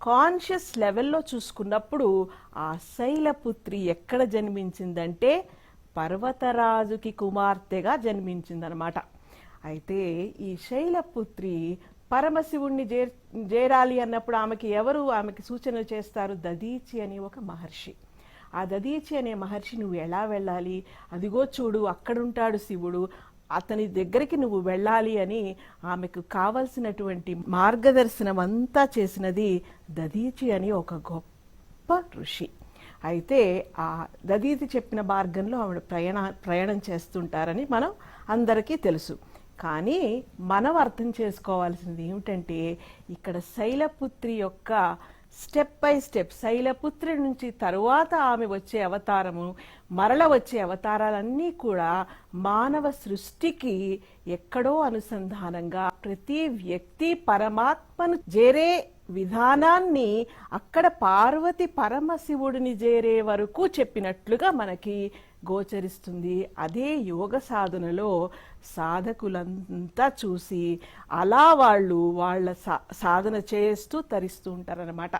Conscious లెవెల్లో చూసుకున్నప్పుడు ఆ శైలపుత్రి ఎక్కడ జన్మించిందంటే పర్వతరాజుకి కుమార్తెగా జన్మించిందనమాట. అయితే ఈ శైలపుత్రి పరమశివుణ్ణి చేరాలి అన్నప్పుడు ఆమెకి సూచనలు చేస్తారు దదీచి అని ఒక మహర్షి. ఆ దదీచి అనే మహర్షి నువ్వు ఎలా వెళ్ళాలి, అదిగో చూడు అక్కడుంటాడు శివుడు, అతని దగ్గరికి నువ్వు వెళ్ళాలి అని ఆమెకు కావలసినటువంటి మార్గదర్శనం అంతా చేసినది దదీచి అని ఒక గొప్ప ఋషి. అయితే ఆ దదీచి చెప్పిన మార్గంలో ఆవిడ ప్రయాణం చేస్తుంటారని మనం అందరికీ తెలుసు. కానీ మనం అర్థం చేసుకోవాల్సింది ఏమిటంటే ఇక్కడ శైలపుత్రి యొక్క స్టెప్ బై స్టెప్, శైలపుత్రి నుంచి తరువాత ఆమె వచ్చే అవతారము, మరల వచ్చే అవతారాలన్నీ కూడా మానవ సృష్టికి ఎక్కడో అనుసంధానంగా ప్రతి వ్యక్తి పరమాత్మను చేరే విధానాన్ని అక్కడ పార్వతి పరమశివుడిని చేరే వరకు చెప్పినట్లుగా మనకి గోచరిస్తుంది. అదే యోగ సాధనలో సాధకులంతా చూసి అలా వాళ్ళ సాధన చేస్తూ తరిస్తూ ఉంటారన్నమాట.